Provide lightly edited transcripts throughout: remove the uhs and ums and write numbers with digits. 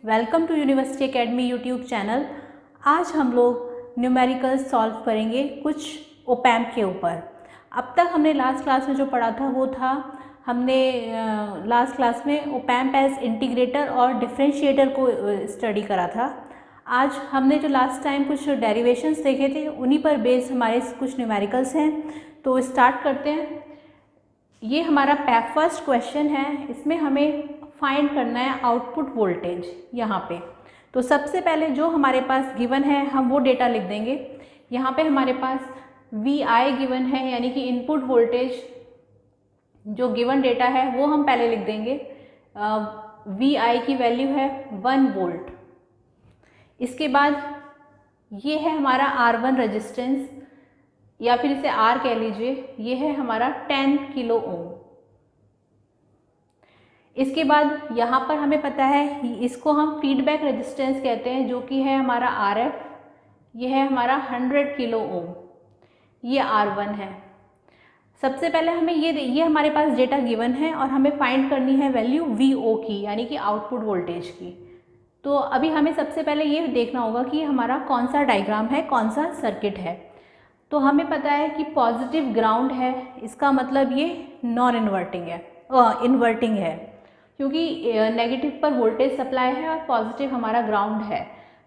Welcome to university academy YouTube channel. आज हम लोग न्यूमेरिकल्स सॉल्व करेंगे कुछ ओपैम्प के ऊपर। अब तक हमने लास्ट क्लास में जो पढ़ा था वो था, हमने लास्ट क्लास में ओपैम्प एज इंटीग्रेटर और डिफरेंशिएटर को स्टडी करा था। आज हमने जो लास्ट टाइम कुछ डेरिवेशंस देखे थे उन्हीं पर बेस्ड हमारे कुछ न्यूमेरिकल्स हैं, तो स्टार्ट करते हैं। ये हमारा फर्स्ट क्वेश्चन है, इसमें हमें फाइंड करना है आउटपुट वोल्टेज यहाँ पे। तो सबसे पहले जो हमारे पास गिवन है हम वो डेटा लिख देंगे। यहाँ पे हमारे पास VI गिवन है, यानी कि इनपुट वोल्टेज जो गिवन डेटा है वो हम पहले लिख देंगे। VI की वैल्यू है 1 वोल्ट। इसके बाद ये है हमारा R1 रेजिस्टेंस, या फिर इसे R कह लीजिए, ये है हमारा 10 किलो ओम। इसके बाद यहाँ पर हमें पता है इसको हम फीडबैक रेजिस्टेंस कहते हैं, जो कि है हमारा RF। ये है हमारा 100 किलो ओम, ये R1 है। सबसे पहले हमें ये हमारे पास डेटा गिवन है और हमें फाइंड करनी है वैल्यू VO की, यानी कि आउटपुट वोल्टेज की। तो अभी हमें सबसे पहले ये देखना होगा कि हमारा कौन सा डायग्राम है, कौन सा सर्किट है। तो हमें पता है कि पॉजिटिव ग्राउंड है, इसका मतलब ये नॉन इन्वर्टिंग है, इन्वर्टिंग है, क्योंकि नेगेटिव पर वोल्टेज सप्लाई है और पॉजिटिव हमारा ग्राउंड है।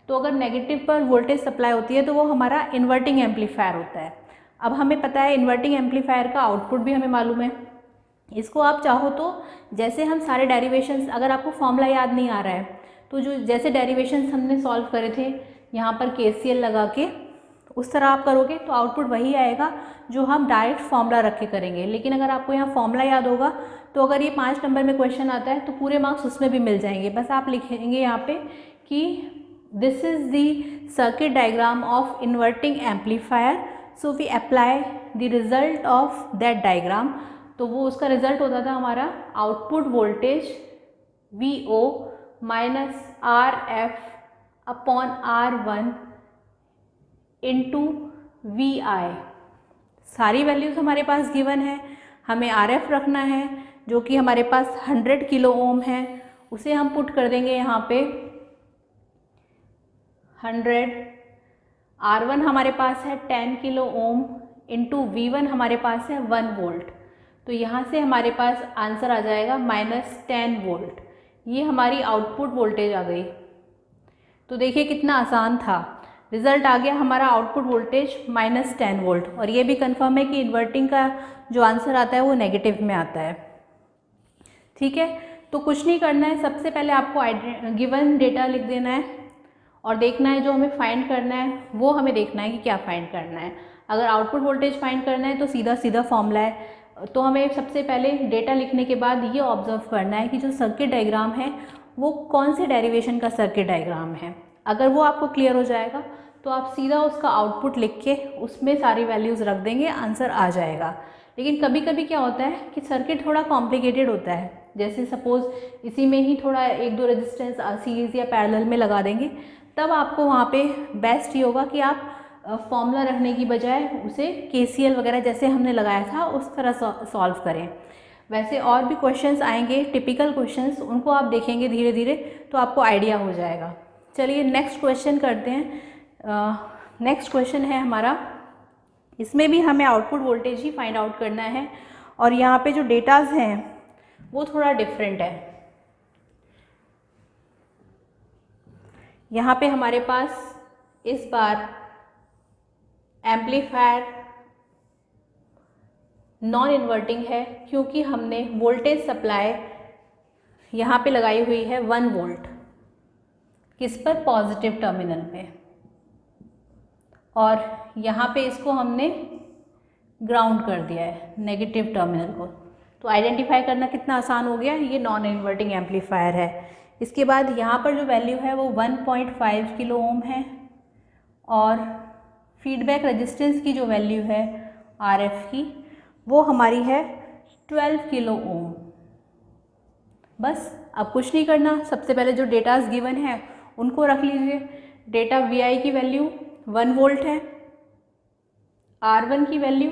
तो अगर नेगेटिव पर वोल्टेज सप्लाई होती है तो वो हमारा इन्वर्टिंग एम्पलीफायर होता है। अब हमें पता है इन्वर्टिंग एम्पलीफायर का आउटपुट भी हमें मालूम है। इसको आप चाहो तो जैसे हम सारे डेरिवेशंस, अगर आपको फॉर्मूला याद नहीं आ रहा है तो जो जैसे डेरिवेशंस हमने सॉल्व करे थे यहाँ पर KCL लगा के, उस तरह आप करोगे तो आउटपुट वही आएगा जो हम डायरेक्ट फॉर्मूला रख के करेंगे। लेकिन अगर आपको यहाँ फॉर्मूला याद होगा तो अगर ये 5 नंबर में क्वेश्चन आता है तो पूरे मार्क्स उसमें भी मिल जाएंगे। बस आप लिखेंगे यहाँ पे कि this is the circuit diagram of inverting amplifier, so we apply the result of that diagram. तो वो उसका रिजल्ट होता था हमारा output voltage VO minus RF upon R1 into VI। सारी वैल्यूज़ हमारे पास गिवन है, हमें RF रखना है जो कि हमारे पास 100 किलो ओम है, उसे हम पुट कर देंगे यहाँ पे 100। R1 हमारे पास है 10 किलो ओम इंटू V1 हमारे पास है 1 वोल्ट। तो यहाँ से हमारे पास आंसर आ जाएगा -10 वोल्ट। ये हमारी आउटपुट वोल्टेज आ गई। तो देखिए कितना आसान था, रिज़ल्ट आ गया हमारा आउटपुट वोल्टेज -10 वोल्ट। और ये भी कंफर्म है कि इन्वर्टिंग का जो आंसर आता है वो नेगेटिव में आता है। ठीक है, तो कुछ नहीं करना है, सबसे पहले आपको गिवन डेटा लिख देना है और देखना है जो हमें फाइंड करना है वो हमें देखना है कि क्या फाइंड करना है। अगर आउटपुट वोल्टेज फाइंड करना है तो सीधा सीधा फॉर्मूला है। तो हमें सबसे पहले डेटा लिखने के बाद ये ऑब्जर्व करना है कि जो सर्किट डायग्राम है वो कौन से डेरिवेशन का सर्किट डायग्राम है। अगर वो आपको क्लियर हो जाएगा तो आप सीधा उसका आउटपुट लिख के उसमें सारी वैल्यूज़ रख देंगे, आंसर आ जाएगा। लेकिन कभी कभी क्या होता है कि सर्किट थोड़ा कॉम्प्लिकेटेड होता है, जैसे सपोज़ इसी में ही थोड़ा 1-2 रेजिस्टेंस सीरीज़ या पैरेलल में लगा देंगे, तब आपको वहाँ पे बेस्ट ये होगा कि आप फॉर्मूला रखने की बजाय उसे KCL वगैरह जैसे हमने लगाया था उस तरह सॉल्व करें। वैसे और भी क्वेश्चंस आएंगे, टिपिकल क्वेश्चंस, उनको आप देखेंगे धीरे धीरे तो आपको आइडिया हो जाएगा। चलिए नेक्स्ट क्वेश्चन करते हैं। नेक्स्ट क्वेश्चन है हमारा, इसमें भी हमें आउटपुट वोल्टेज ही फाइंड आउट करना है और यहाँ पे जो डेटाज हैं वो थोड़ा डिफरेंट है। यहाँ पे हमारे पास इस बार एम्पलीफायर नॉन इन्वर्टिंग है, क्योंकि हमने वोल्टेज सप्लाई यहाँ पे लगाई हुई है 1 वोल्ट, किस पर, पॉजिटिव टर्मिनल पे, और यहाँ पे इसको हमने ग्राउंड कर दिया है नेगेटिव टर्मिनल को। तो आइडेंटिफाई करना कितना आसान हो गया, ये नॉन इन्वर्टिंग एम्पलीफायर है। इसके बाद यहाँ पर जो वैल्यू है वो 1.5 किलो ओम है और फीडबैक रेजिस्टेंस की जो वैल्यू है RF की वो हमारी है 12 किलो ओम। बस अब कुछ नहीं करना, सबसे पहले जो डेटाज गिवन है उनको रख लीजिए। डेटा VI की वैल्यू 1 वोल्ट है, R1 की वैल्यू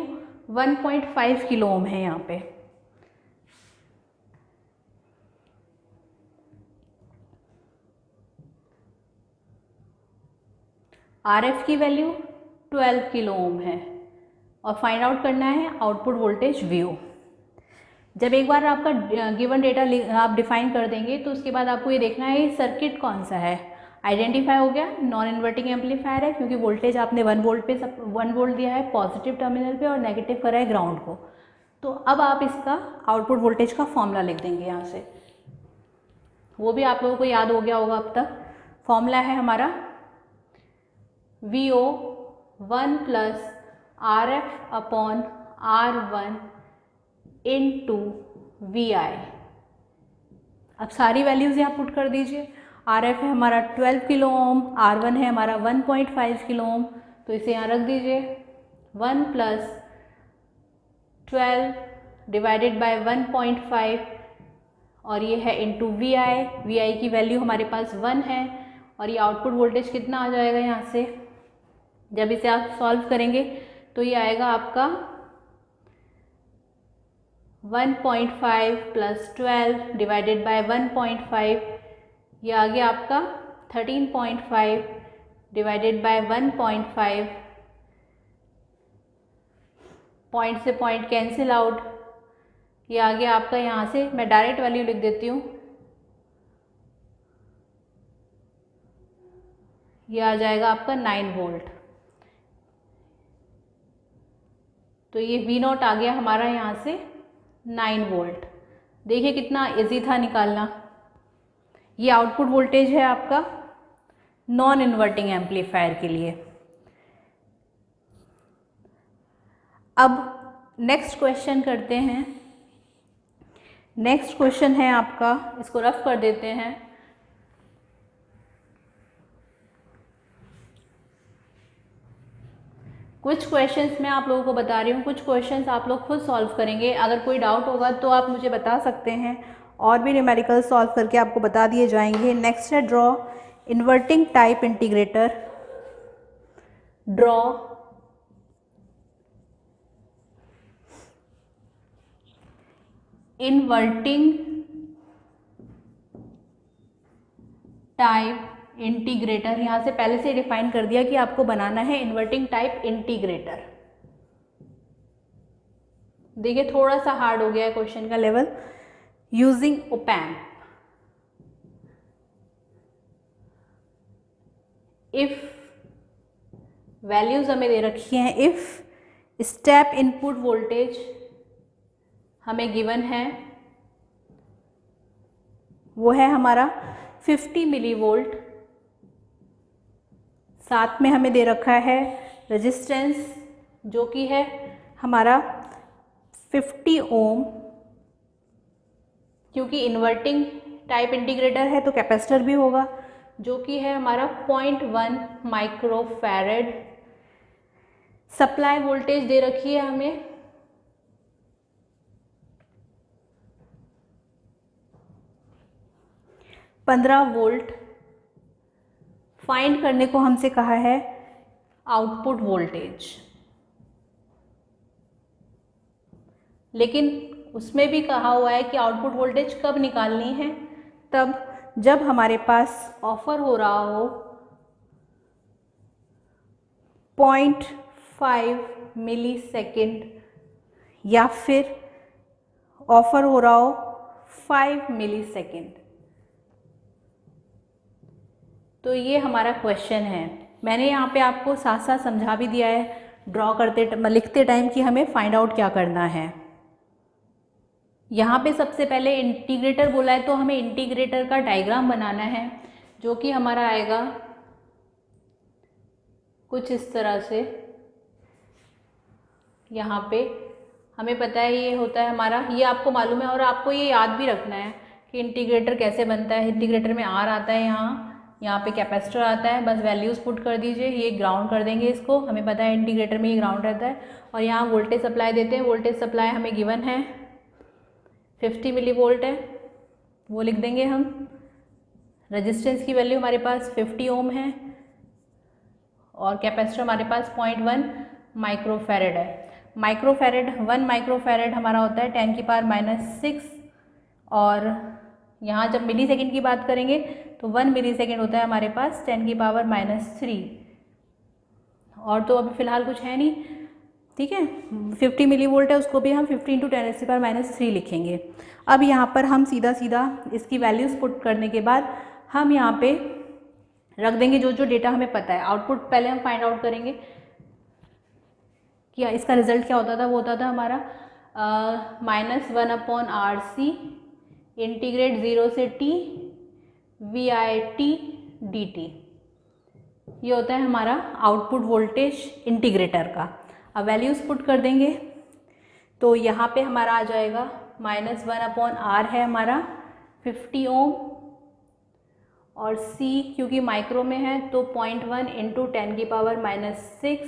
1.5 किलो ओम है यहाँ पे। RF की वैल्यू 12 किलो ओम है और फाइंड आउट करना है आउटपुट वोल्टेज VO। जब एक बार आपका गिवन डेटा आप डिफाइन कर देंगे तो उसके बाद आपको ये देखना है सर्किट कौन सा है। आइडेंटिफाई हो गया, नॉन इन्वर्टिंग एम्पलीफायर है क्योंकि वोल्टेज आपने 1 वोल्ट पे 1 वोल्ट दिया है पॉजिटिव टर्मिनल पे और नेगेटिव करा है ग्राउंड को। तो अब आप इसका आउटपुट वोल्टेज का फॉर्मूला लिख देंगे यहाँ से, वो भी आप लोगों को याद हो गया होगा अब तक। फॉर्मूला है हमारा VO 1 + RF/R1 इंटू VI। अब सारी वैल्यूज़ यहाँ पुट कर दीजिए। RF है हमारा 12 किलो ओम, R1 है हमारा 1.5 किलो ओम, तो इसे यहाँ रख दीजिए। 1 + 12 डिवाइडेड बाय 1.5 और ये है इंटू VI की वैल्यू हमारे पास 1 है और ये आउटपुट वोल्टेज कितना आ जाएगा यहाँ से, जब इसे आप सॉल्व करेंगे तो ये आएगा आपका 1.5 + 12 डिवाइडेड बाय 1.5, ये आ गया आपका 13.5 डिवाइडेड बाय 1.5। पॉइंट से पॉइंट कैंसिल आउट, ये आ गया आपका यहाँ से, मैं डायरेक्ट वैल्यू लिख देती हूँ, ये आ जाएगा आपका 9 वोल्ट। तो ये V0 आ गया हमारा यहाँ से 9 वोल्ट। देखिए कितना इजी था निकालना। ये आउटपुट वोल्टेज है आपका नॉन इन्वर्टिंग एम्पलीफायर के लिए। अब नेक्स्ट क्वेश्चन करते हैं। नेक्स्ट क्वेश्चन है आपका, इसको रफ कर देते हैं। कुछ क्वेश्चंस मैं आप लोगों को बता रही हूँ, कुछ क्वेश्चंस आप लोग खुद सॉल्व करेंगे। अगर कोई डाउट होगा तो आप मुझे बता सकते हैं, और भी न्यूमेरिकल सॉल्व करके आपको बता दिए जाएंगे। नेक्स्ट है draw inverting type integrator. Draw inverting type integrator. यहाँ से पहले से डिफाइन कर दिया कि आपको बनाना है इन्वर्टिंग टाइप इंटीग्रेटर। देखिए थोड़ा सा हार्ड हो गया है क्वेश्चन का level. Using op-amp, if values हमें दे रखी हैं, इफ स्टेप इनपुट वोल्टेज हमें गिवन है, वो है हमारा 50 मिलीवोल्ट, साथ में हमें दे रखा है रेजिस्टेंस जो कि है हमारा 50 ओम, क्योंकि इन्वर्टिंग टाइप इंटीग्रेटर है तो कैपेसिटर भी होगा, जो कि है हमारा 0.1 माइक्रोफैरेड। सप्लाई वोल्टेज दे रखी है हमें 15 वोल्ट। फाइंड करने को हमसे कहा है आउटपुट वोल्टेज, लेकिन उसमें भी कहा हुआ है कि आउटपुट वोल्टेज कब निकालनी है, तब जब हमारे पास ऑफर हो रहा हो 0.5 मिली सेकेंड या फिर ऑफर हो रहा हो 5 मिली सेकेंड। तो ये हमारा क्वेश्चन है। मैंने यहाँ पे आपको साथ साथ समझा भी दिया है ड्रॉ करते लिखते टाइम कि हमें फाइंड आउट क्या करना है। यहाँ पे सबसे पहले इंटीग्रेटर बोला है तो हमें इंटीग्रेटर का डायग्राम बनाना है, जो कि हमारा आएगा कुछ इस तरह से। यहाँ पे हमें पता है ये होता है हमारा, ये आपको मालूम है और आपको ये याद भी रखना है कि इंटीग्रेटर कैसे बनता है। इंटीग्रेटर में R आता है, यहाँ पे कैपेसिटर आता है, बस वैल्यूज़ पुट कर दीजिए। ये ग्राउंड कर देंगे इसको, हमें पता है इंटीग्रेटर में ये ग्राउंड रहता है। और यहाँ वोल्टेज सप्लाई देते हैं, वोल्टेज सप्लाई हमें गिवन है 50 मिली वोल्ट है, वो लिख देंगे हम। रेजिस्टेंस की वैल्यू हमारे पास 50 ओम है और कैपेसिटर हमारे पास 0.1 माइक्रोफैरेड है। माइक्रोफैरेड 1 माइक्रोफैरेड हमारा होता है 10⁻⁶, और यहाँ जब मिली सेकेंड की बात करेंगे तो 1 मिली सेकेंड होता है हमारे पास 10⁻³ और तो अभी फ़िलहाल कुछ है नहीं, ठीक है। 50 मिली वोल्ट है, उसको भी हम 50 × 10⁻³ लिखेंगे। अब यहाँ पर हम सीधा सीधा इसकी वैल्यूज़ पुट करने के बाद हम यहाँ पे रख देंगे जो जो डेटा हमें पता है। आउटपुट पहले हम फाइंड आउट करेंगे कि इसका रिजल्ट क्या होता था। वो होता था हमारा -1/RC इंटीग्रेट 0 से t VIT dt। ये होता है हमारा आउटपुट वोल्टेज इंटीग्रेटर का। अब वैल्यूज़ पुट कर देंगे तो यहाँ पे हमारा आ जाएगा -1/R है हमारा 50 ओम, और C क्योंकि माइक्रो में है तो 0.1 × 10⁻⁻6,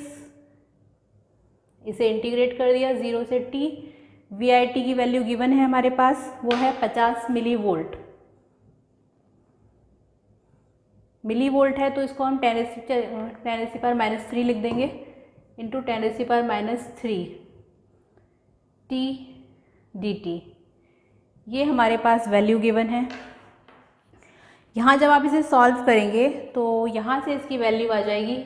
इसे इंटीग्रेट कर दिया 0 से t। VIT की वैल्यू गिवन है हमारे पास, वो है 50 मिलीवोल्ट। मिलीवोल्ट है तो इसको हम 10⁻³ लिख देंगे इंटू 10⁻³ t dt। ये हमारे पास वैल्यू गिवन है। यहाँ जब आप इसे सॉल्व करेंगे तो यहाँ से इसकी वैल्यू आ जाएगी,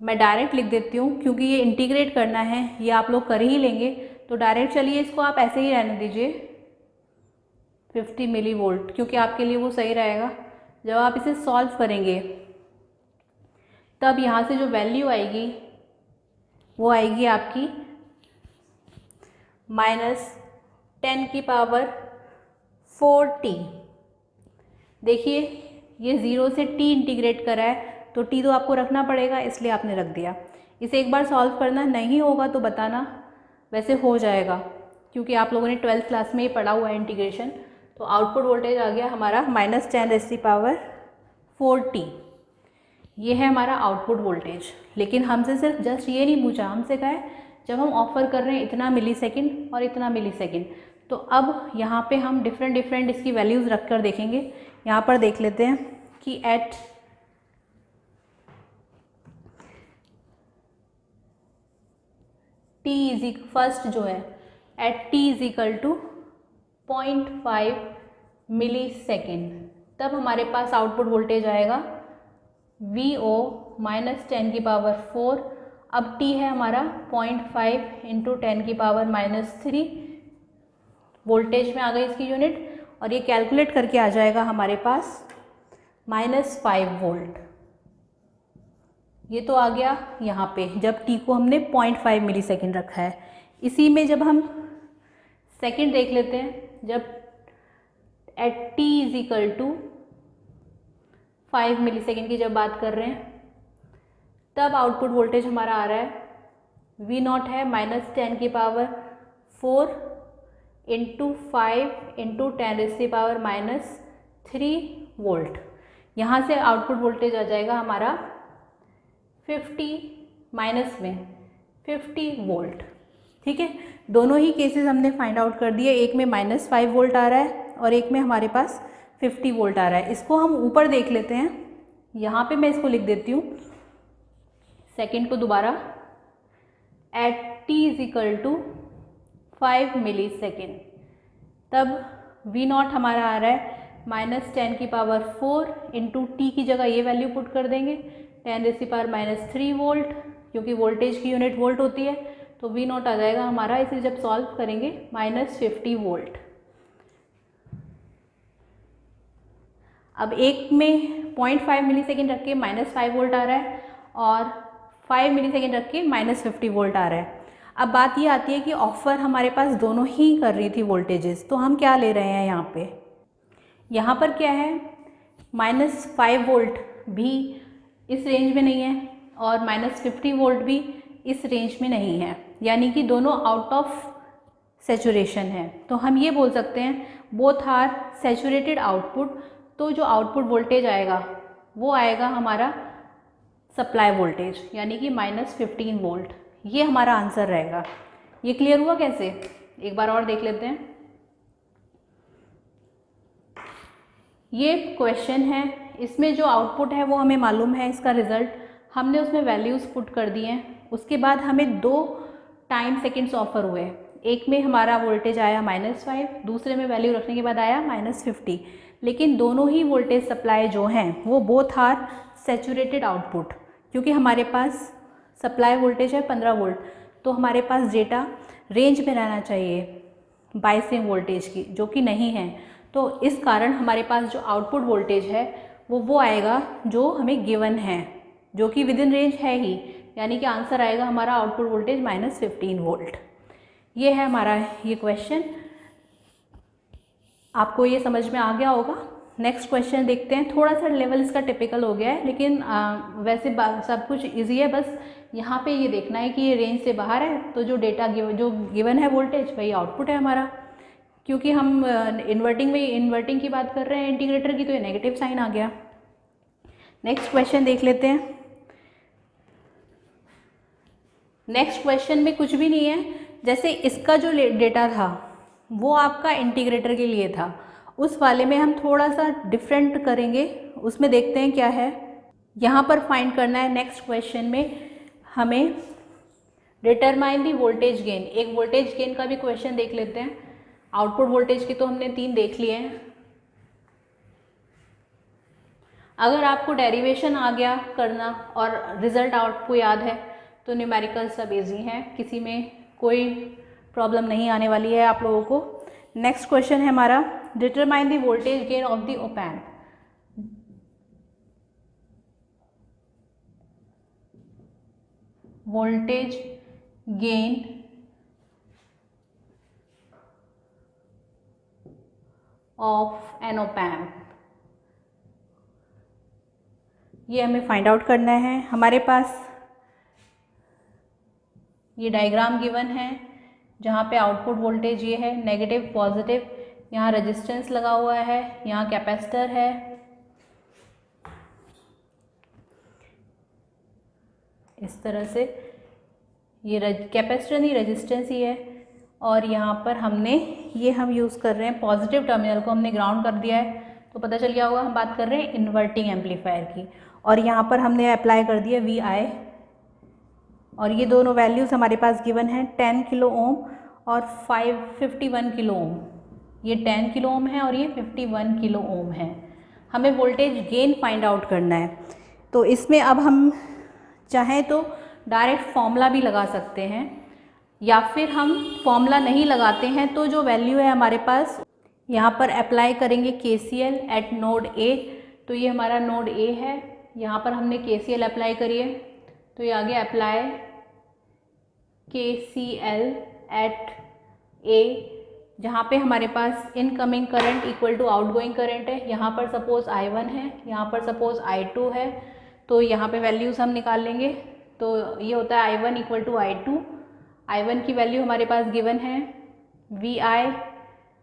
मैं डायरेक्ट लिख देती हूँ क्योंकि ये इंटीग्रेट करना है, ये आप लोग कर ही लेंगे तो डायरेक्ट चलिए इसको आप ऐसे ही रहने दीजिए 50 मिलीवोल्ट, क्योंकि आपके लिए वो सही रहेगा। जब आप इसे सॉल्व करेंगे तब यहाँ से जो वैल्यू आएगी वो आएगी आपकी -10⁻⁴t। देखिए ये 0 से t इंटीग्रेट करा है तो t तो आपको रखना पड़ेगा, इसलिए आपने रख दिया। इसे एक बार सॉल्व करना, नहीं होगा तो बताना, वैसे हो जाएगा क्योंकि आप लोगों ने 12th क्लास में ही पढ़ा हुआ है इंटीग्रेशन। तो आउटपुट वोल्टेज आ गया हमारा -10⁻⁴t। ये है हमारा आउटपुट वोल्टेज। लेकिन हमसे सिर्फ जस्ट ये नहीं पूछा, हमसे कहा है जब हम ऑफर कर रहे हैं इतना मिलीसेकंड और इतना मिलीसेकंड, तो अब यहाँ पे हम डिफरेंट इसकी वैल्यूज़ रख कर देखेंगे। यहाँ पर देख लेते हैं कि एट t फर्स्ट जो है एट t = 0.5 मिलीसेकंड, तब हमारे पास आउटपुट वोल्टेज आएगा VO -10⁻⁴। अब t है हमारा 0.5 × 10⁻³ वोल्टेज में आ गई इसकी यूनिट, और ये कैलकुलेट करके आ जाएगा हमारे पास -5 वोल्ट। ये तो आ गया यहाँ पे जब t को हमने 0.5 मिलीसेकंड रखा है। इसी में जब हम सेकंड देख लेते हैं, जब एट t = 5 मिलीसेकंड की जब बात कर रहे हैं तब आउटपुट वोल्टेज हमारा आ रहा है V0 है -10⁻⁴ × 5 × 10⁻³ वोल्ट। यहाँ से आउटपुट वोल्टेज आ जाएगा हमारा 50 वोल्ट। ठीक है, दोनों ही केसेस हमने फाइंड आउट कर दिए। एक में -5 वोल्ट आ रहा है और एक में हमारे पास 50 वोल्ट आ रहा है। इसको हम ऊपर देख लेते हैं। यहाँ पे मैं इसको लिख देती हूँ सेकंड को दोबारा, एट t = 5 मिलीसेकंड, तब V0 हमारा आ रहा है -10⁻⁴ इंटू t की जगह ये वैल्यू पुट कर देंगे 10⁻³ वोल्ट, क्योंकि वोल्टेज की यूनिट वोल्ट होती है। तो V0 आ जाएगा हमारा, इसे जब सॉल्व करेंगे -50 वोल्ट। अब एक में 0.5 मिलीसेकंड रख के -5 वोल्ट आ रहा है और 5 मिलीसेकंड रख के -50 वोल्ट आ रहा है। अब बात ये आती है कि ऑफर हमारे पास दोनों ही कर रही थी वोल्टेजेस, तो हम क्या ले रहे हैं यहाँ पे। यहाँ पर क्या है, -5 वोल्ट भी इस रेंज में नहीं है और -50 वोल्ट भी इस रेंज में नहीं है, यानी कि दोनों आउट ऑफ सैचुरेशन है। तो हम ये बोल सकते हैं बोथ आर सैचुरेटेड आउटपुट। तो जो आउटपुट वोल्टेज आएगा वो आएगा हमारा सप्लाई वोल्टेज, यानी कि -15 वोल्ट। ये हमारा आंसर रहेगा। ये क्लियर हुआ कैसे, एक बार और देख लेते हैं। ये क्वेश्चन है, इसमें जो आउटपुट है वो हमें मालूम है, इसका रिज़ल्ट हमने उसमें वैल्यूज़ पुट कर दिए हैं। उसके बाद हमें 2 टाइम सेकेंड्स ऑफर हुए। एक में हमारा वोल्टेज आया -5, दूसरे में वैल्यू रखने के बाद आया -50। लेकिन दोनों ही वोल्टेज सप्लाई जो हैं वो बोथ आर सैचुरेटेड आउटपुट, क्योंकि हमारे पास सप्लाई वोल्टेज है 15 वोल्ट, तो हमारे पास डेटा रेंज में रहना चाहिए बायसिंग वोल्टेज की, जो कि नहीं है। तो इस कारण हमारे पास जो आउटपुट वोल्टेज है वो आएगा जो हमें गिवन है, जो कि विद इन रेंज है ही, यानी कि आंसर आएगा हमारा आउटपुट वोल्टेज -15 वोल्ट। ये है हमारा ये क्वेश्चन। आपको ये समझ में आ गया होगा। नेक्स्ट क्वेश्चन देखते हैं। थोड़ा सा लेवल इसका टिपिकल हो गया है, लेकिन वैसे सब कुछ इजी है। बस यहाँ पे ये देखना है कि ये रेंज से बाहर है, तो जो डेटा जो गिवन है वोल्टेज वही आउटपुट है हमारा। क्योंकि हम इन्वर्टिंग की बात कर रहे हैं इंटीग्रेटर की, तो ये नेगेटिव साइन आ गया। नेक्स्ट क्वेश्चन देख लेते हैं। नेक्स्ट क्वेश्चन में कुछ भी नहीं है। जैसे इसका जो डेटा था वो आपका इंटीग्रेटर के लिए था, उस वाले में हम थोड़ा सा डिफरेंट करेंगे। उसमें देखते हैं क्या है। यहाँ पर फाइंड करना है नेक्स्ट क्वेश्चन में हमें डिटरमाइन दी वोल्टेज गेन। एक वोल्टेज गेन का भी क्वेश्चन देख लेते हैं। आउटपुट वोल्टेज की तो हमने 3 देख लिए हैं। अगर आपको डेरिवेशन आ गया करना और रिजल्ट आपको याद है तो न्यूमेरिकल सब इजी हैं, किसी में कोई प्रॉब्लम नहीं आने वाली है आप लोगों को। नेक्स्ट क्वेश्चन है हमारा determine the voltage gain of the op amp. Voltage gain of an op amp, ये हमें फाइंड आउट करना है। हमारे पास ये डायग्राम गिवन है जहाँ पे आउटपुट वोल्टेज ये है नेगेटिव पॉजिटिव, यहाँ रेजिस्टेंस लगा हुआ है, यहाँ कैपेसिटर है, इस तरह से ये कैपेसिटर नहीं रेजिस्टेंस ही है। और यहाँ पर हम यूज़ कर रहे हैं पॉजिटिव टर्मिनल को हमने ग्राउंड कर दिया है, तो पता चल गया होगा हम बात कर रहे हैं इन्वर्टिंग एम्पलीफायर की। और यहाँ पर हमने अप्लाई कर दिया VI, और ये दोनों वैल्यूज़ हमारे पास गिवन है 10 किलो ओम और 51 किलो ओम। ये 10 किलो ओम है और ये 51 किलो ओम है। हमें वोल्टेज गेन फाइंड आउट करना है। तो इसमें अब हम चाहें तो डायरेक्ट फॉर्मूला भी लगा सकते हैं, या फिर हम फॉर्मूला नहीं लगाते हैं तो जो वैल्यू है हमारे पास यहाँ पर अप्लाई करेंगे KCL एट नोड A। तो ये हमारा नोड A है, यहाँ पर हमने KCL अप्लाई करी है, तो ये आगे अप्लाई KCL एट A, जहाँ पे हमारे पास incoming current equal to outgoing current है। यहाँ पर सपोज I1 है, यहाँ पर सपोज I2 है, तो यहाँ पे वैल्यूज़ हम निकाल लेंगे। तो ये होता है I1 equal to I2। I1 की वैल्यू हमारे पास गिवन है VI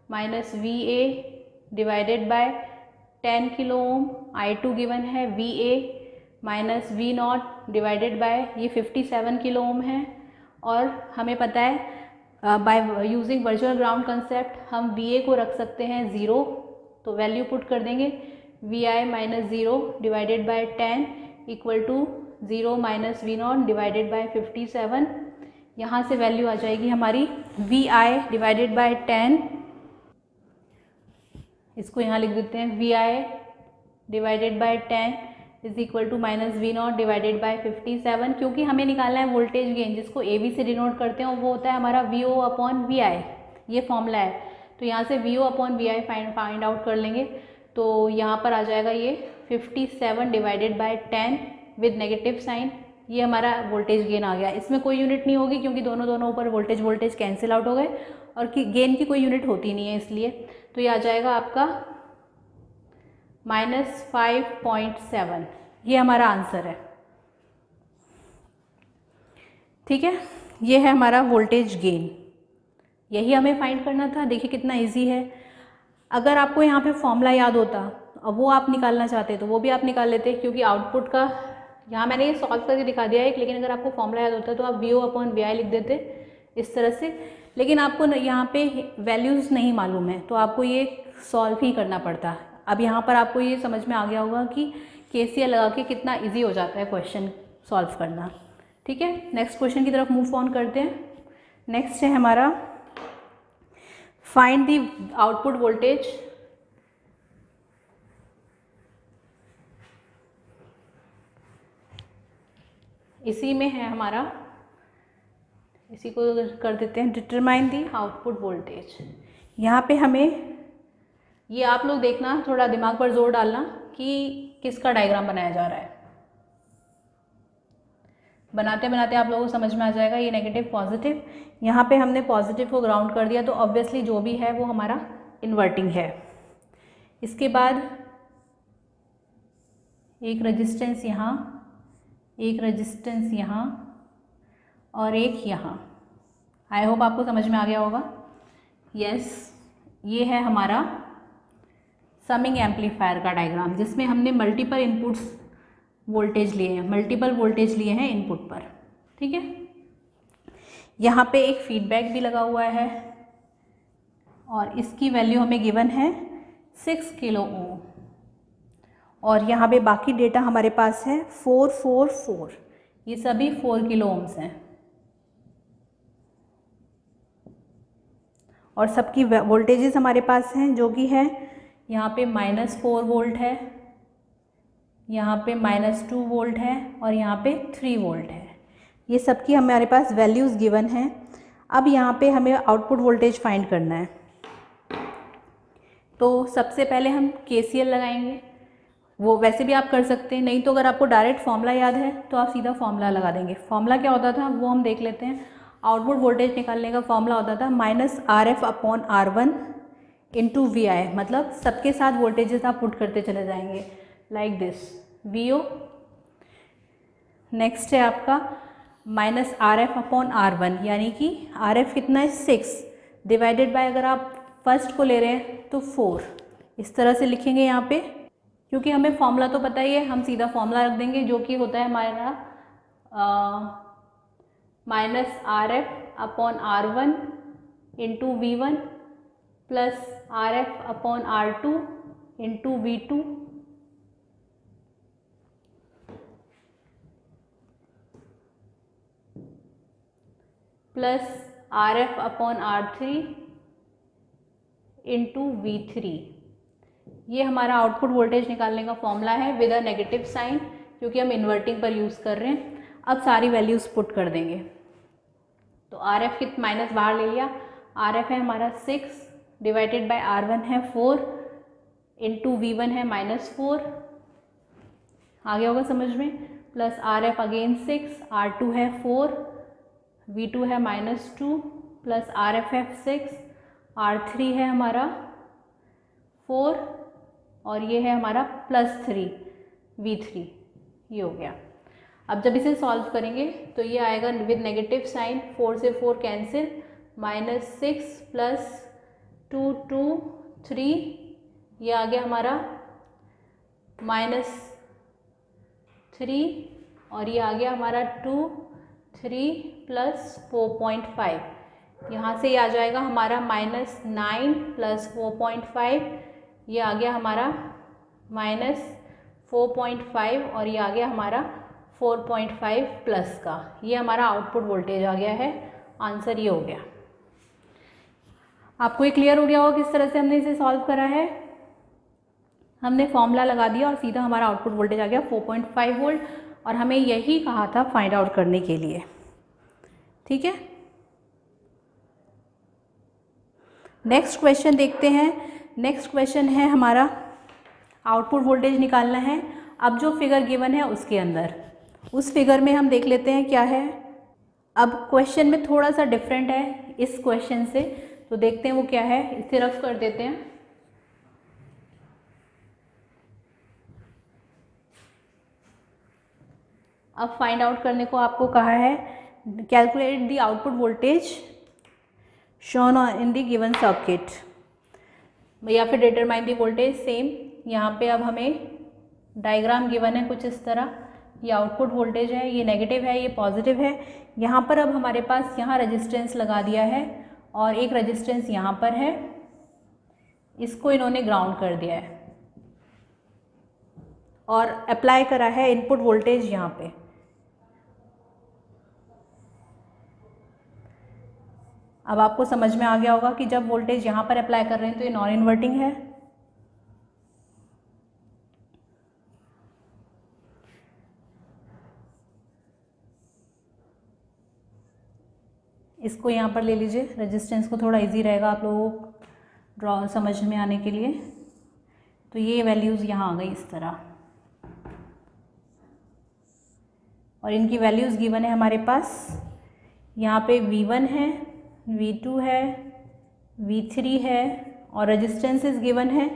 minus VA divided by 10 kilo ohm. I2 given है VA minus V0 divided bye ये 57 किलो ओम है। और हमें पता है by using virtual ground concept हम VA को रख सकते हैं 0, तो वैल्यू पुट कर देंगे VI minus 0 divided by 10 equal to 0 minus V0 divided by 57। यहाँ से वैल्यू आ जाएगी हमारी VI डिवाइडेड बाय 10, इसको यहाँ लिख देते हैं VI divided by 10 is equal to minus V0 divided by 57। क्योंकि हमें निकालना है वोल्टेज गेन, जिसको AB से डिनोट करते हैं, वो होता है हमारा VO अपॉन VI, ये फॉर्मूला है। तो यहाँ से VO upon VI find out कर लेंगे, तो यहाँ पर आ जाएगा ये 57 divided by 10 with negative sign. ये हमारा वोल्टेज गेन आ गया। इसमें कोई यूनिट नहीं होगी क्योंकि दोनों ऊपर वोल्टेज कैंसिल आउट हो गए, और गेन की कोई यूनिट होती नहीं है इसलिए। तो ये आ जाएगा आपका -5.7, ये हमारा आंसर है। ठीक है, ये है हमारा वोल्टेज गेन, यही हमें फाइंड करना था। देखिए कितना इजी है। अगर आपको यहाँ पे फॉर्मूला याद होता और वो आप निकालना चाहते तो वो भी आप निकाल लेते, क्योंकि आउटपुट का यहाँ मैंने ये सॉल्व करके दिखा दिया है। लेकिन अगर आपको फॉर्मूला याद होता तो आप VO अपॉन VI लिख देते इस तरह से। लेकिन आपको यहाँ पे वैल्यूज़ नहीं मालूम है तो आपको ये सॉल्व ही करना पड़ता। अब यहाँ पर आपको ये समझ में आ गया होगा कि KCL लगा के कितना ईजी हो जाता है क्वेश्चन सॉल्व करना। ठीक है, नेक्स्ट क्वेश्चन की तरफ मूव ऑन करते हैं। नेक्स्ट है हमारा फाइंड द आउटपुट वोल्टेज इसी में है हमारा, इसी को कर देते हैं डिटरमाइन दी आउटपुट वोल्टेज। यहाँ पे हमें, ये आप लोग देखना, थोड़ा दिमाग पर जोर डालना कि किसका डायग्राम बनाया जा रहा है। बनाते बनाते आप लोगों को समझ में आ जाएगा। ये नेगेटिव पॉजिटिव, यहाँ पे हमने पॉजिटिव को ग्राउंड कर दिया, तो ऑब्वियसली जो भी है वो हमारा इन्वर्टिंग है। इसके बाद एक रेजिस्टेंस यहाँ, एक रेजिस्टेंस यहाँ और एक यहाँ। आई होप आपको समझ में आ गया होगा। यस, ये है हमारा समिंग एम्पलीफायर का डायग्राम, जिसमें हमने मल्टीपल इनपुट्स वोल्टेज लिए हैं, मल्टीपल वोल्टेज लिए हैं इनपुट पर। ठीक है, यहाँ पे एक फीडबैक भी लगा हुआ है और इसकी वैल्यू हमें गिवन है 6 किलो ओम, और यहाँ पे बाकी डेटा हमारे पास है 444, ये सभी 4 किलो ओम्स हैं और सबकी वोल्टेजेस हमारे पास हैं, जो कि है यहाँ पे -4 वोल्ट है, यहाँ पे -2 वोल्ट है और यहाँ पे 3 वोल्ट है। ये सबकी हमारे पास वैल्यूज़ गिवन हैं। अब यहाँ पे हमें आउटपुट वोल्टेज फाइंड करना है, तो सबसे पहले हम KCL लगाएंगे। वो वैसे भी आप कर सकते हैं, नहीं तो अगर आपको डायरेक्ट फॉर्मूला याद है तो आप सीधा फॉर्मूला लगा देंगे। फॉर्मूला क्या होता था वो हम देख लेते हैं। आउटपुट वोल्टेज निकालने का फॉर्मूला होता था -RF/R1 इंटू VI, मतलब सबके साथ वोल्टेजेस आप पुट करते चले जाएंगे लाइक दिस, VO। नेक्स्ट है आपका -RF/R1, यानी कि RF कितना है 6 डिवाइडेड बाय, अगर आप फर्स्ट को ले रहे हैं तो 4, इस तरह से लिखेंगे यहाँ पे। क्योंकि हमें फॉर्मूला तो पता ही है, हम सीधा फॉर्मूला रख देंगे, जो कि होता है हमारा -RF/R1 into V1 plus RF/R2 into V2 plus RF/R3 into V3। ये हमारा आउटपुट वोल्टेज निकालने का फॉर्मूला है विद अ नेगेटिव साइन, क्योंकि हम इन्वर्टिंग पर यूज़ कर रहे हैं। अब सारी वैल्यूज़ पुट कर देंगे, तो RF की माइनस बाहर ले लिया, RF है हमारा 6 डिवाइडेड बाय R1 है 4 इंटू V1 है -4, आ गया होगा समझ में, प्लस RF अगेन 6, R2 है 4, V2 है -2 प्लस RF है 6, R3 है हमारा 4 और ये है हमारा +3 V3, ये हो गया। अब जब इसे सॉल्व करेंगे तो ये आएगा विद नेगेटिव साइन, 4 से 4 कैंसिल, -6 प्लस 2 2 3, ये आ गया हमारा -3 और ये आ गया हमारा 2 3 प्लस 4.5, यहाँ से ये आ जाएगा हमारा -9 प्लस 4.5, ये आ गया हमारा -4.5 और ये आ गया हमारा 4.5 प्लस का। ये हमारा आउटपुट वोल्टेज आ गया है। आंसर ये हो गया। आपको ये क्लियर हो गया होगा किस तरह से हमने इसे सॉल्व करा है। हमने फॉर्मूला लगा दिया और सीधा हमारा आउटपुट वोल्टेज आ गया 4.5 वोल्ट, और हमें यही कहा था फाइंड आउट करने के लिए। ठीक है, नेक्स्ट क्वेश्चन देखते हैं। नेक्स्ट क्वेश्चन है हमारा आउटपुट वोल्टेज निकालना है। अब जो फिगर गिवन है उसके अंदर, उस फिगर में हम देख लेते हैं क्या है। अब क्वेश्चन में थोड़ा सा डिफरेंट है इस क्वेश्चन से, तो देखते हैं वो क्या है। इसे रफ कर देते हैं। अब फाइंड आउट करने को आपको कहा है, calculate the output voltage shown in the given circuit, या फिर डिटरमाइन द वोल्टेज। सेम यहाँ पे अब हमें डायग्राम गिवन है कुछ इस तरह। ये आउटपुट वोल्टेज है, ये नेगेटिव है, ये पॉजिटिव है। यहाँ पर अब हमारे पास यहाँ रेजिस्टेंस लगा दिया है और एक रेजिस्टेंस यहाँ पर है, इसको इन्होंने ग्राउंड कर दिया है और अप्लाई करा है इनपुट वोल्टेज यहाँ पे। अब आपको समझ में आ गया होगा कि जब वोल्टेज यहाँ पर अप्लाई कर रहे हैं तो ये नॉन इन्वर्टिंग है। इसको यहाँ पर ले लीजिए, रेजिस्टेंस को थोड़ा इजी रहेगा आप लोगों को ड्रॉ समझ में आने के लिए। तो ये वैल्यूज़ यहाँ आ गई इस तरह, और इनकी वैल्यूज़ गिवन है हमारे पास। यहाँ पे V1 है, V2 है, V3 है, और रेजिस्टेंसेस गिवन है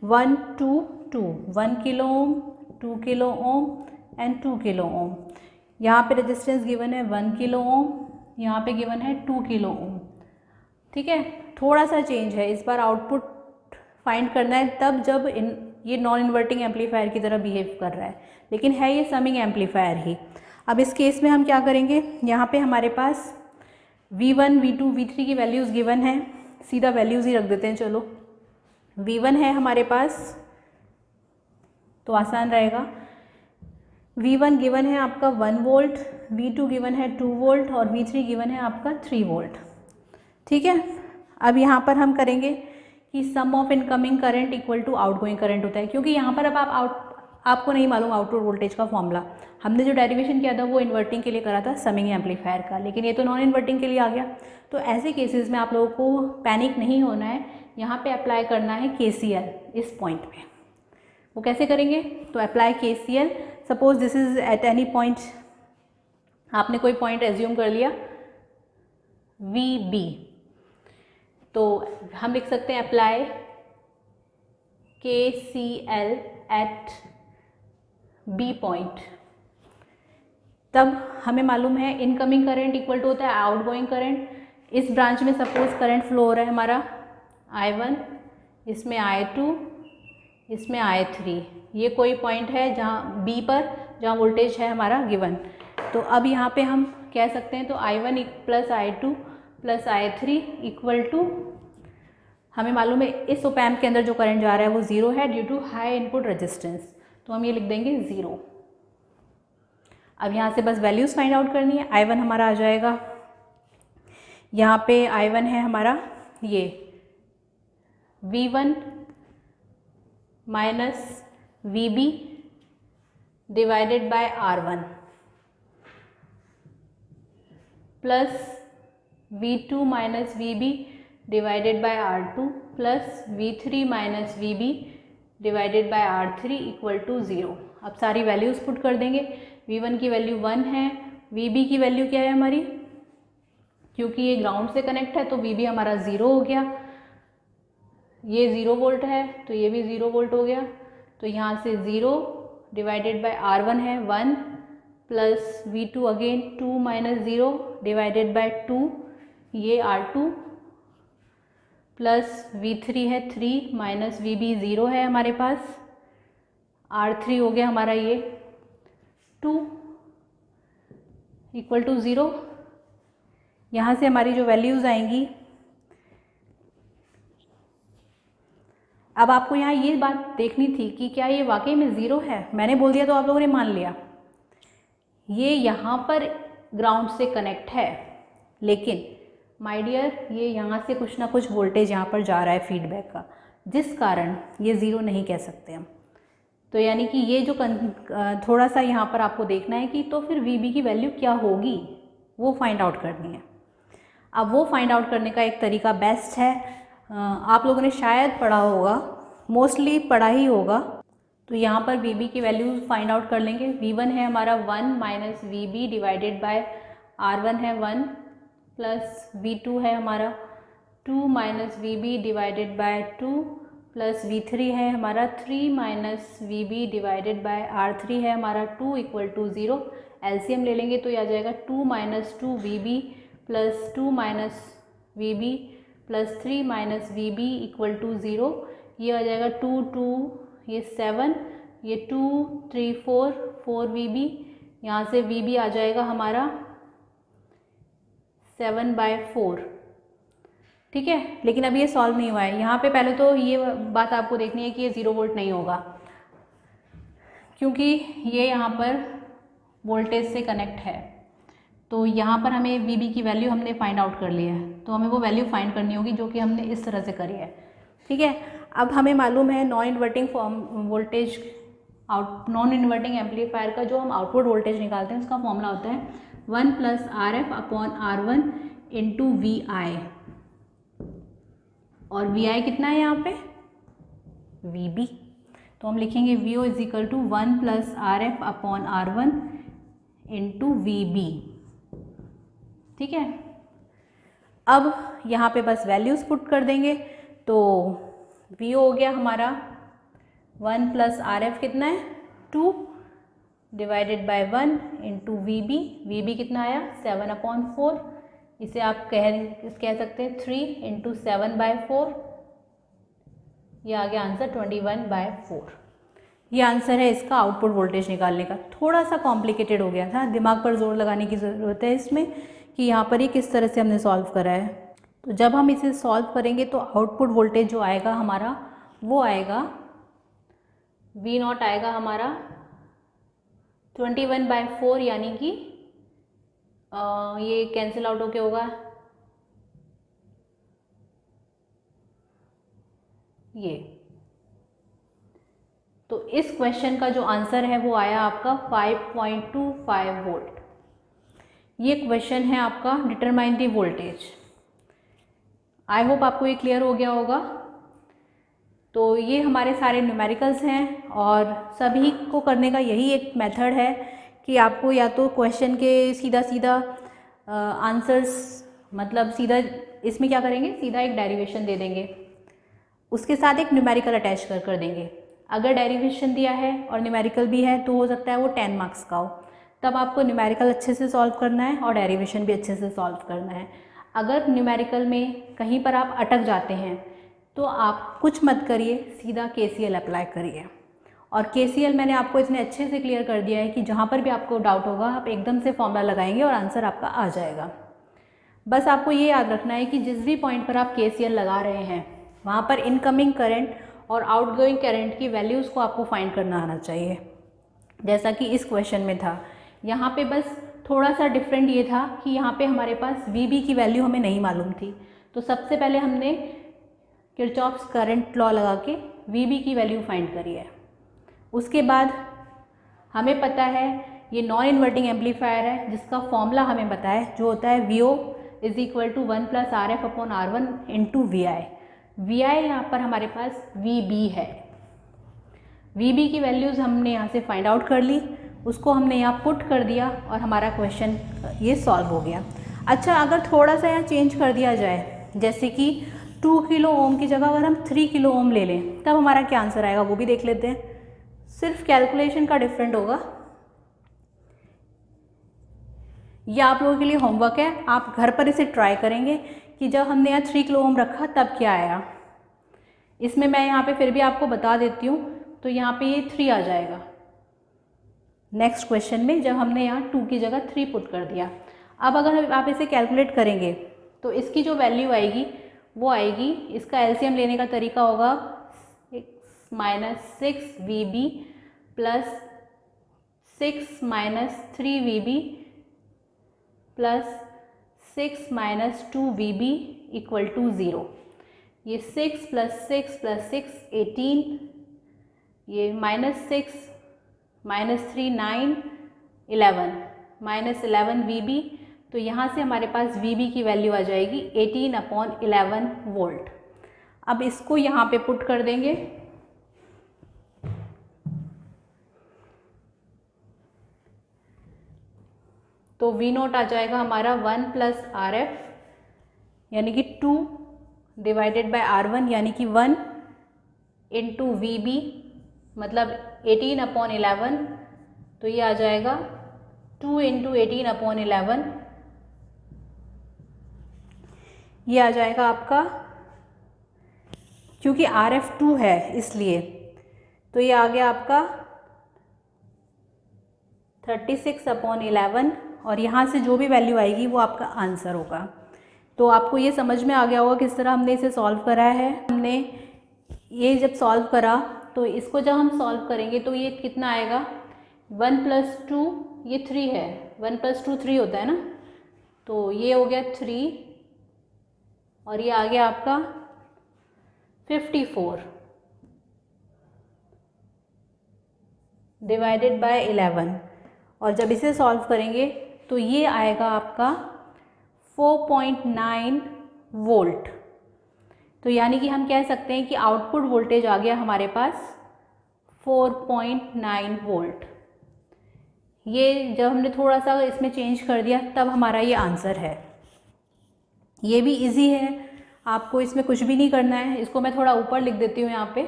1 2 2, 1 kilo ohm, 2 kilo ohm and 2 kilo ohm. यहाँ पे रेजिस्टेंस गिवन है 1 किलो ओम, यहाँ पे गिवन है 2 किलो ओम। ठीक है, थोड़ा सा चेंज है, इस बार आउटपुट फाइंड करना है तब जब ये नॉन इन्वर्टिंग एम्पलीफायर की तरह बिहेव कर रहा है, लेकिन है ये समिंग एम्पलीफायर ही। अब इस केस में हम क्या करेंगे, यहाँ पे हमारे पास V1, V2, V3 की वैल्यूज़ गिवन है, सीधा वैल्यूज़ ही रख देते हैं। चलो, V1 है हमारे पास तो आसान रहेगा। V1 गिवन है आपका 1 वोल्ट, V2 गिवन है 2 वोल्ट और V3 गिवन है आपका 3 वोल्ट। ठीक है, अब यहाँ पर हम करेंगे कि sum of incoming current equal to outgoing current होता है, क्योंकि यहाँ पर अब आपको नहीं मालूम आउटपुट वोल्टेज का फॉर्मूला। हमने जो डेरिवेशन किया था वो इन्वर्टिंग के लिए करा था, समिंग एम्पलीफायर का, लेकिन ये तो नॉन इन्वर्टिंग के लिए आ गया। तो ऐसे केसेस में आप लोगों को पैनिक नहीं होना है, यहाँ पे अप्लाई करना है KCL इस पॉइंट पे। वो कैसे करेंगे, तो apply KCL। Suppose this is at any point, आपने कोई पॉइंट एज्यूम कर लिया VB, तो हम लिख सकते हैं apply KCL at B point. तब हमें मालूम है इनकमिंग करंट इक्वल टू होता है आउटगोइंग करंट। इस ब्रांच में सपोज करंट फ्लो हो रहा है हमारा I1, इसमें I2, इसमें I3। ये कोई पॉइंट है जहाँ B पर जहाँ वोल्टेज है हमारा गिवन। तो अब यहाँ पे हम कह सकते हैं तो I1 plus I2 plus I3 equal to, हमें मालूम है इस ऑप एम्प के अंदर जो करंट जा रहा है वो 0 है due to high input resistance, तो हम ये लिख देंगे 0। अब यहाँ से बस वैल्यूज़ फाइंड आउट करनी है। I1 हमारा आ जाएगा, यहाँ पे I1 है हमारा ये V1 minus VB divided by R1 plus V2 minus VB divided by R2 plus V3 minus VB divided by R3 equal to 0। अब सारी वैल्यूज़ पुट कर देंगे। V1 की वैल्यू 1 है, VB की वैल्यू क्या है हमारी, क्योंकि ये ग्राउंड से कनेक्ट है तो VB हमारा 0 हो गया, ये 0 वोल्ट है तो ये भी 0 वोल्ट हो गया। तो यहाँ से 0 डिवाइडेड बाय R1 है 1 plus V2 again 2 minus 0 divided bye 2, ये R2 प्लस V3 है 3 माइनस VB 0 है हमारे पास, R3 हो गया हमारा ये 2 इक्वल टू 0। यहाँ से हमारी जो वैल्यूज़ आएंगी, अब आपको यहाँ ये बात देखनी थी कि क्या ये वाकई में 0 है। मैंने बोल दिया तो आप लोगों ने मान लिया, ये यहाँ पर ग्राउंड से कनेक्ट है, लेकिन माय डियर ये यहाँ से कुछ ना कुछ वोल्टेज यहाँ पर जा रहा है फीडबैक का, जिस कारण ये 0 नहीं कह सकते हम। तो यानी कि ये जो थोड़ा सा यहाँ पर आपको देखना है कि तो फिर VB की वैल्यू क्या होगी, वो फाइंड आउट करनी है। अब वो फाइंड आउट करने का एक तरीका बेस्ट है, आप लोगों ने शायद पढ़ा होगा, मोस्टली पढ़ा ही होगा। तो यहाँ पर VB की वैल्यू फाइंड आउट कर लेंगे। V1 है हमारा 1 minus VB divided by R1 है 1 प्लस V2 है हमारा 2 minus VB divided bye 2 plus V3 है हमारा 3 minus VB divided by R3 है हमारा 2 इक्वल टू 0। LCM ले लेंगे तो ये आ जाएगा 2 minus 2 VB plus 2 minus VB plus 3 minus VB equal to 0। ये आ जाएगा 2 2, ये 7, ये 2 3 4 4 VB, यहाँ से VB आ जाएगा हमारा 7/4। ठीक है, लेकिन अभी ये सॉल्व नहीं हुआ है। यहाँ पे पहले तो ये बात आपको देखनी है कि ये 0 वोल्ट नहीं होगा, क्योंकि ये यहाँ पर वोल्टेज से कनेक्ट है। तो यहाँ पर हमें VB की वैल्यू हमने फाइंड आउट कर ली है, तो हमें वो वैल्यू फाइंड करनी होगी जो कि हमने इस तरह से करी है। ठीक है, अब हमें मालूम है non inverting voltage non inverting amplifier का जो हम आउटपुट वोल्टेज निकालते हैं उसका फॉर्मूला होता है 1 plus RF upon R1 into V I, और वी आई कितना है यहाँ पे, वी बी। तो हम लिखेंगे V O is equal to 1 plus R F upon R one into V B. ठीक है, अब यहाँ पे बस वैल्यूज़ पुट कर देंगे। तो वी ओ हो गया हमारा 1 प्लस आर एफ कितना है 2 divided by 1 into V B कितना आया 7/4। इसे आप कह सकते हैं 3 इंटू 7/4। ये आ गया आंसर 21/4। ये आंसर है इसका आउटपुट वोल्टेज निकालने का। थोड़ा सा कॉम्प्लिकेटेड हो गया था, दिमाग पर जोर लगाने की ज़रूरत है इसमें कि यहाँ पर ये किस तरह से हमने सॉल्व करा है। तो जब हम इसे सॉल्व करेंगे तो आउटपुट वोल्टेज जो आएगा हमारा वो आएगा वी नॉट आएगा हमारा 21/4, यानी कि ये कैंसिल आउट होके होगा ये। तो इस क्वेश्चन का जो आंसर है वो आया आपका 5.25 वोल्ट। ये क्वेश्चन है आपका determine the voltage. I hope आपको ये क्लियर हो गया होगा। तो ये हमारे सारे न्यूमेरिकल्स हैं और सभी को करने का यही एक मेथड है कि आपको या तो क्वेश्चन के सीधा सीधा आंसर्स, मतलब सीधा इसमें क्या करेंगे, सीधा एक डेरिवेशन दे देंगे, उसके साथ एक न्यूमेरिकल अटैच कर देंगे। अगर डेरिवेशन दिया है और न्यूमेरिकल भी है तो हो सकता है वो 10 मार्क्स का हो, तब आपको न्यूमेरिकल अच्छे से सॉल्व करना है और डेरिवेशन भी अच्छे से सॉल्व करना है। अगर न्यूमेरिकल में कहीं पर आप अटक जाते हैं तो आप कुछ मत करिए, सीधा KCL अप्लाई करिए। और KCL मैंने आपको इतने अच्छे से क्लियर कर दिया है कि जहाँ पर भी आपको डाउट होगा आप एकदम से फॉर्मूला लगाएंगे और आंसर आपका आ जाएगा। बस आपको ये याद रखना है कि जिस भी पॉइंट पर आप KCL लगा रहे हैं वहाँ पर इनकमिंग करंट और आउटगोइंग करंट की वैल्यूज़ को आपको फाइंड करना आना चाहिए, जैसा कि इस क्वेश्चन में था। यहाँ पे बस थोड़ा सा डिफरेंट ये था कि यहाँ पे हमारे पास VB की वैल्यू हमें नहीं मालूम थी, तो सबसे पहले हमने किरचॉफ्स करंट लॉ लगा के VB की वैल्यू फाइंड करी है। उसके बाद हमें पता है ये नॉन इन्वर्टिंग एम्पलीफायर है जिसका फॉर्मूला हमें पता है जो होता है VO is equal to 1 plus RF upon R1 into VI। VI यहाँ पर हमारे पास VB है। VB की वैल्यूज़ हमने यहाँ से फाइंड आउट कर ली, उसको हमने यहाँ पुट कर दिया और हमारा क्वेश्चन ये सॉल्व हो गया। अच्छा, अगर थोड़ा सा यहाँ चेंज कर दिया जाए, जैसे कि 2 किलो ओम की जगह अगर हम 3 किलो ओम ले लें, तब हमारा क्या आंसर आएगा वो भी देख लेते हैं। सिर्फ कैलकुलेशन का डिफरेंट होगा। यह आप लोगों के लिए होमवर्क है, आप घर पर इसे ट्राई करेंगे कि जब हमने यहाँ 3 किलो ओम रखा तब क्या आया। इसमें मैं यहाँ पे फिर भी आपको बता देती हूँ, तो यहाँ पे ये 3 आ जाएगा नेक्स्ट क्वेश्चन में, जब हमने यहाँ 2 की जगह 3 पुट कर दिया। अब अगर आप इसे कैलकुलेट करेंगे तो इसकी जो वैल्यू आएगी वो आएगी, इसका एलसीएम लेने का तरीका होगा -6VB plus 6 - 3VB plus 6 - 2VB equal to 0। ये 6 + 6 + 6 18, ये -6 - 3 9 11 -11 VB। तो यहाँ से हमारे पास VB की वैल्यू आ जाएगी 18/11 वोल्ट। अब इसको यहाँ पे पुट कर देंगे, तो V0 आ जाएगा हमारा 1 प्लस RF यानी कि 2 डिवाइडेड बाय R1 यानी कि 1 इंटू VB मतलब 18/11। तो ये आ जाएगा 2 इंटू 18/11, ये आ जाएगा आपका, क्योंकि RF 2 है इसलिए, तो ये आ गया आपका 36/11 और यहाँ से जो भी वैल्यू आएगी वो आपका आंसर होगा। तो आपको ये समझ में आ गया होगा किस तरह हमने इसे सॉल्व करा है। हमने ये जब सॉल्व करा तो इसको जब हम सॉल्व करेंगे तो ये कितना आएगा, 1 + 2 ये 3 है, 1 + 2 3 होता है ना, तो ये हो गया 3 और ये आ गया आपका 54 डिवाइडेड बाय 11। और जब इसे सॉल्व करेंगे तो ये आएगा आपका 4.9 वोल्ट। तो यानी कि हम कह सकते हैं कि आउटपुट वोल्टेज आ गया हमारे पास 4.9 वोल्ट। ये जब हमने थोड़ा सा इसमें चेंज कर दिया तब हमारा ये आंसर है। ये भी इजी है, आपको इसमें कुछ भी नहीं करना है। इसको मैं थोड़ा ऊपर लिख देती हूँ यहाँ पे।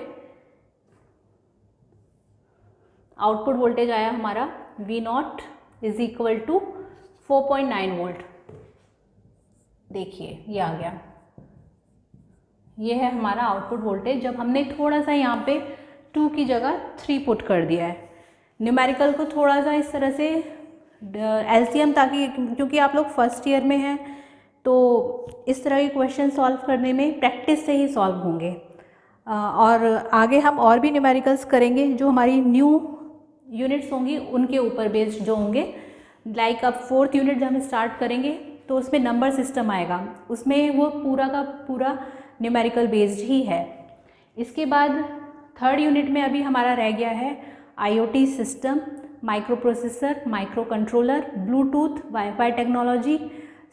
आउटपुट वोल्टेज आया हमारा V0 is equal to 4.9 volt. देखिए ये आ गया, ये है हमारा आउटपुट वोल्टेज जब हमने थोड़ा सा यहाँ पे 2 की जगह 3 पुट कर दिया है। न्यूमेरिकल को थोड़ा सा इस तरह से एलसीएम, ताकि क्योंकि आप लोग फर्स्ट ईयर में हैं तो इस तरह के क्वेश्चन सॉल्व करने में प्रैक्टिस से ही सॉल्व होंगे। और आगे हम और भी न्यूमेरिकल्स करेंगे जो हमारी न्यू यूनिट्स होंगी उनके ऊपर बेस्ड जो होंगे। लाइक अब 4th यूनिट जब हम स्टार्ट करेंगे तो उसमें नंबर सिस्टम आएगा, उसमें वो पूरा का पूरा न्यूमेरिकल बेस्ड ही है। इसके बाद 3rd यूनिट में अभी हमारा रह गया है IoT system, micro processor, micro controller, Bluetooth, wifi technology,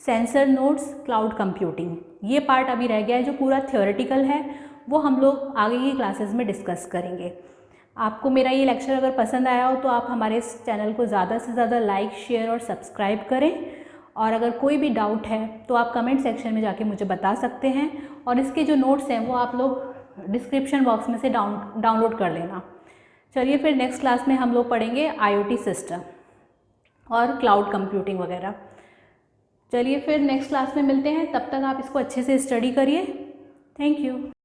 sensor nodes, cloud computing. ये पार्ट अभी रह गया है जो पूरा थियोरेटिकल है, वो हम लोग आगे की क्लासेस में डिस्कस करेंगे। आपको मेरा ये लेक्चर अगर पसंद आया हो तो आप हमारे इस चैनल को ज़्यादा से ज़्यादा लाइक, शेयर और सब्सक्राइब करें। और अगर कोई भी डाउट है तो आप कमेंट सेक्शन में जाके मुझे बता सकते हैं, और इसके जो नोट्स हैं वो आप लोग डिस्क्रिप्शन बॉक्स में से डाउनलोड कर लेना। चलिए फिर नेक्स्ट क्लास में हम लोग पढ़ेंगे IoT सिस्टम और क्लाउड कंप्यूटिंग वगैरह। चलिए फिर नेक्स्ट क्लास में मिलते हैं, तब तक आप इसको अच्छे से स्टडी करिए। Thank you.